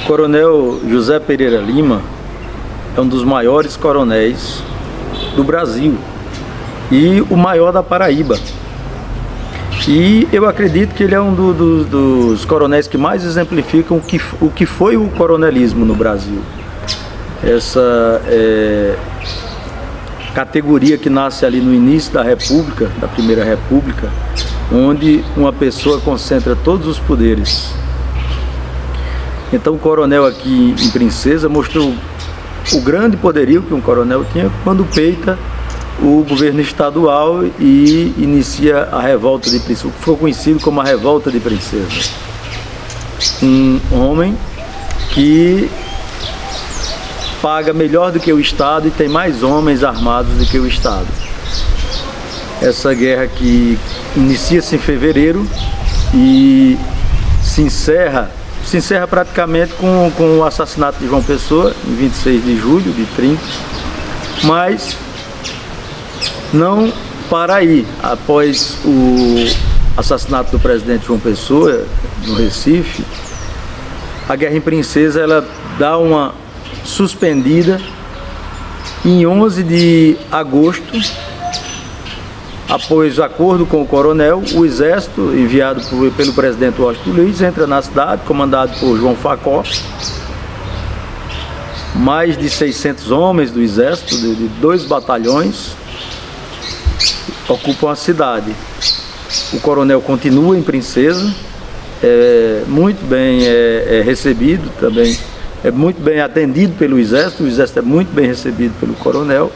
Coronel José Pereira Lima é um dos maiores coronéis do Brasil e o maior da Paraíba. E eu acredito que ele é um dos coronéis que mais exemplificam o que foi o coronelismo no Brasil. Essa categoria que nasce ali no início da República, da Primeira República, onde uma pessoa concentra todos os poderes. Então o coronel aqui em Princesa mostrou o grande poderio que um coronel tinha quando peita o governo estadual e inicia a revolta de Princesa, que ficou conhecido como a revolta de Princesa. Um homem que paga melhor do que o Estado e tem mais homens armados do que o Estado. Essa guerra que inicia-se em fevereiro e se encerra praticamente com o assassinato de João Pessoa, em 26 de julho de 30, mas não para aí. Após o assassinato do presidente João Pessoa, no Recife, a guerra em Princesa ela dá uma suspendida em 11 de agosto. Após o acordo com o coronel, o exército enviado pelo presidente Washington Luiz entra na cidade, comandado por João Facó. Mais de 600 homens do exército, de 2 batalhões, ocupam a cidade. O coronel continua em Princesa, muito bem recebido também, é muito bem atendido pelo exército, o exército é muito bem recebido pelo coronel.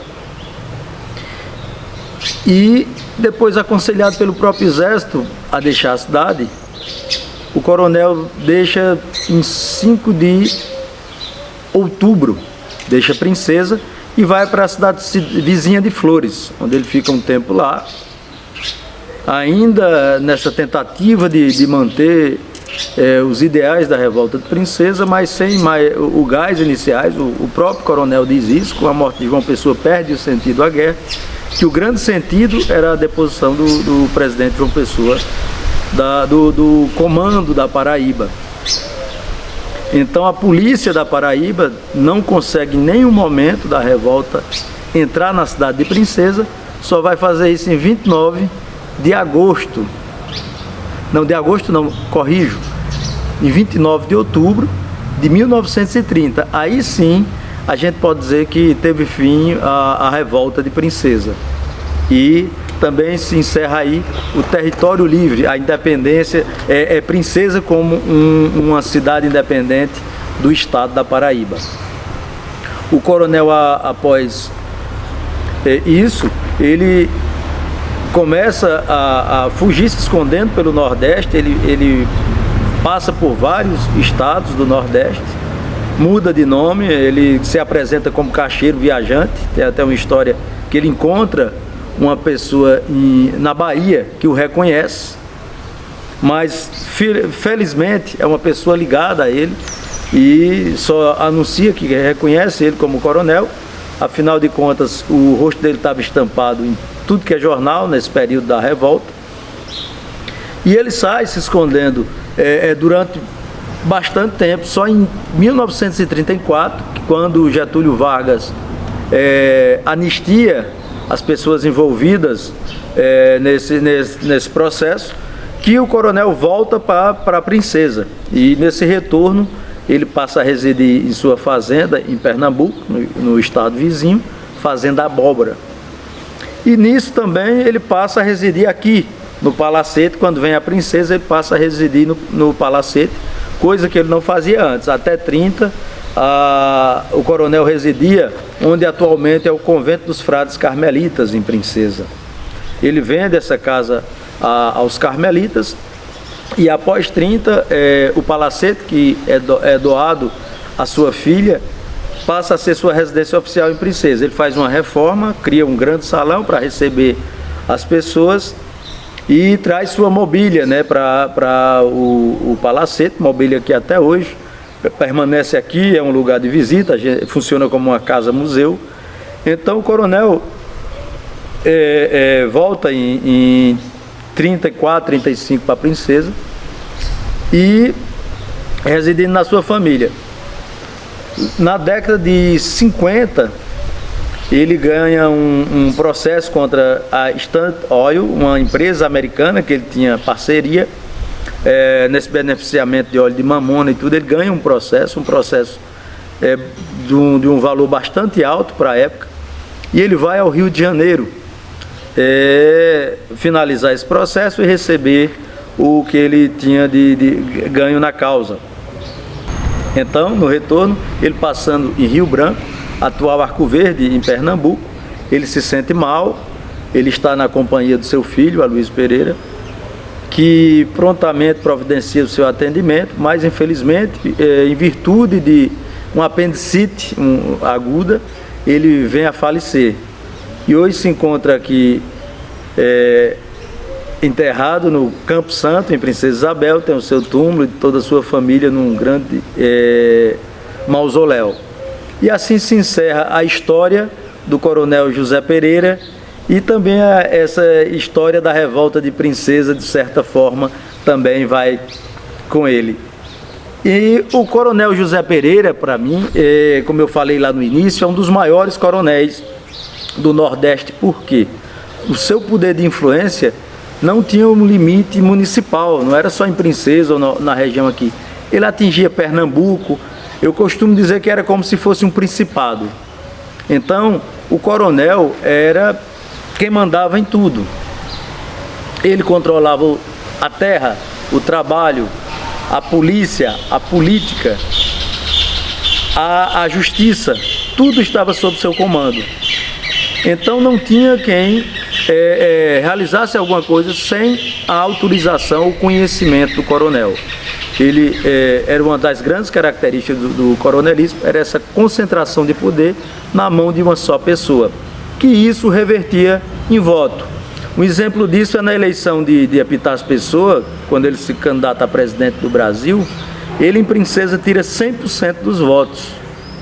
E depois, aconselhado pelo próprio exército a deixar a cidade, o coronel deixa em 5 de outubro, deixa Princesa e vai para a cidade vizinha de Flores, onde ele fica um tempo lá, ainda nessa tentativa de manter os ideais da revolta de Princesa, mas sem mais o gás iniciais. O próprio coronel diz isso: com a morte de João Pessoa perde o sentido à guerra, que o grande sentido era a deposição do presidente João Pessoa do comando da Paraíba. Então a polícia da Paraíba não consegue em nenhum momento da revolta entrar na cidade de Princesa, só vai fazer isso em 29 de agosto. Não, de agosto não, corrijo. Em 29 de outubro de 1930. Aí sim a gente pode dizer que teve fim a revolta de Princesa. E também se encerra aí o território livre, a independência, Princesa como uma cidade independente do estado da Paraíba. O coronel, após isso, ele começa a fugir, se escondendo pelo Nordeste. Ele passa por vários estados do Nordeste, muda de nome, ele se apresenta como caixeiro viajante. Tem até uma história que ele encontra uma pessoa na Bahia que o reconhece, mas felizmente é uma pessoa ligada a ele e só anuncia que reconhece ele como coronel. Afinal de contas, o rosto dele estava estampado em tudo que é jornal nesse período da revolta, e ele sai se escondendo durante bastante tempo. Só em 1934, quando Getúlio Vargas anistia as pessoas envolvidas nesse processo, que o coronel volta para Princesa. E nesse retorno ele passa a residir em sua fazenda em Pernambuco, no estado vizinho, Fazenda Abóbora. E nisso também ele passa a residir aqui no Palacete. Quando vem a Princesa, ele passa a residir no Palacete, coisa que ele não fazia antes. Até 30, o coronel residia onde atualmente é o Convento dos Frades Carmelitas, em Princesa. Ele vende essa casa aos carmelitas, e após 30, o Palacete, que é doado à sua filha, passa a ser sua residência oficial em Princesa. Ele faz uma reforma, cria um grande salão para receber as pessoas e traz sua mobília, né, para o Palacete, mobília que até hoje permanece aqui, é um lugar de visita, funciona como uma casa-museu. Então o coronel volta em 34, 35 para Princesa e residindo na sua família. Na década de 50, ele ganha um processo contra a Standard Oil, uma empresa americana que ele tinha parceria nesse beneficiamento de óleo de mamona e tudo. Ele ganha um processo de um valor bastante alto para a época, e ele vai ao Rio de Janeiro finalizar esse processo e receber o que ele tinha de ganho na causa. Então, no retorno, ele passando em Rio Branco, atual Arco Verde, em Pernambuco, ele se sente mal, ele está na companhia do seu filho, Aloysio Pereira, que prontamente providencia o seu atendimento, mas infelizmente, em virtude de uma apendicite aguda, ele vem a falecer. E hoje se encontra aqui enterrado no Campo Santo, em Princesa Isabel, tem o seu túmulo e toda a sua família num grande mausoléu. E assim se encerra a história do Coronel José Pereira e também essa história da revolta de Princesa, de certa forma, também vai com ele. E o Coronel José Pereira, para mim, como eu falei lá no início, é um dos maiores coronéis do Nordeste. Por quê? O seu poder de influência não tinha um limite municipal, não era só em Princesa ou na região aqui. Ele atingia Pernambuco. Eu costumo dizer que era como se fosse um principado. Então, o coronel era quem mandava em tudo. Ele controlava a terra, o trabalho, a polícia, a política, a justiça. Tudo estava sob seu comando. Então, não tinha quem realizasse alguma coisa sem a autorização ou conhecimento do coronel. Ele era uma das grandes características do coronelismo, era essa concentração de poder na mão de uma só pessoa, que isso revertia em voto. Um exemplo disso é na eleição de Epitácio Pessoa, quando ele se candidata a presidente do Brasil, ele em Princesa tira 100% dos votos,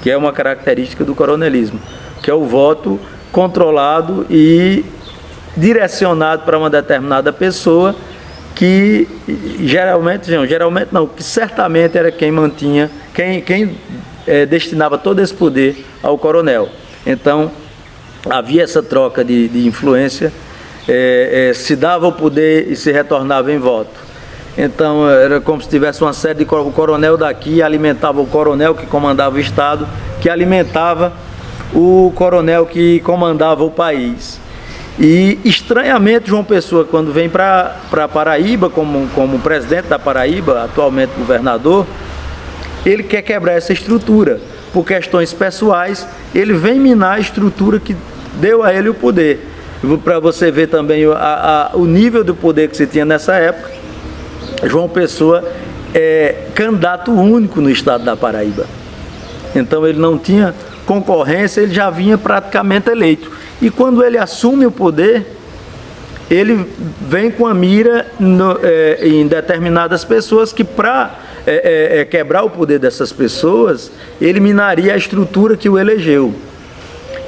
que é uma característica do coronelismo, que é o voto controlado e direcionado para uma determinada pessoa, que geralmente não, que certamente era quem mantinha, quem destinava todo esse poder ao coronel. Então, havia essa troca de influência, se dava o poder e se retornava em voto. Então, era como se tivesse uma série de... O coronel daqui alimentava o coronel que comandava o Estado, que alimentava o coronel que comandava o país. E, estranhamente, João Pessoa, quando vem para Paraíba, como presidente da Paraíba, atualmente governador, ele quer quebrar essa estrutura. Por questões pessoais, ele vem minar a estrutura que deu a ele o poder. Para você ver também o nível do poder que se tinha nessa época, João Pessoa é candidato único no estado da Paraíba. Então, ele não tinha concorrência, ele já vinha praticamente eleito. E quando ele assume o poder, ele vem com a mira em determinadas pessoas que, para quebrar o poder dessas pessoas, ele minaria a estrutura que o elegeu.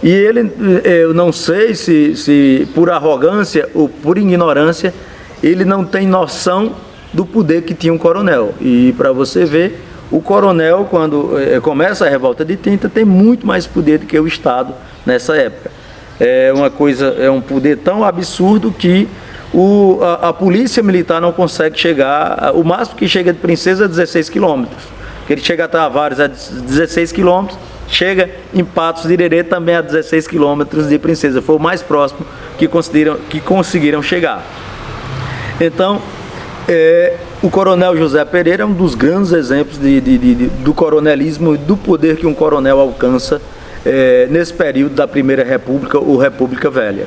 E ele, eu não sei se por arrogância ou por ignorância, ele não tem noção do poder que tinha um coronel. E para você ver, o coronel, quando começa a revolta de 30, tem muito mais poder do que o Estado nessa época. É um poder tão absurdo que a polícia militar não consegue chegar, o máximo que chega de Princesa é 16 quilômetros, ele chega a Tavares a 16 quilômetros, chega em Patos de Irerê também a 16 quilômetros de Princesa, foi o mais próximo que conseguiram chegar. Então, o coronel José Pereira é um dos grandes exemplos do coronelismo e do poder que um coronel alcança nesse período da Primeira República ou República Velha.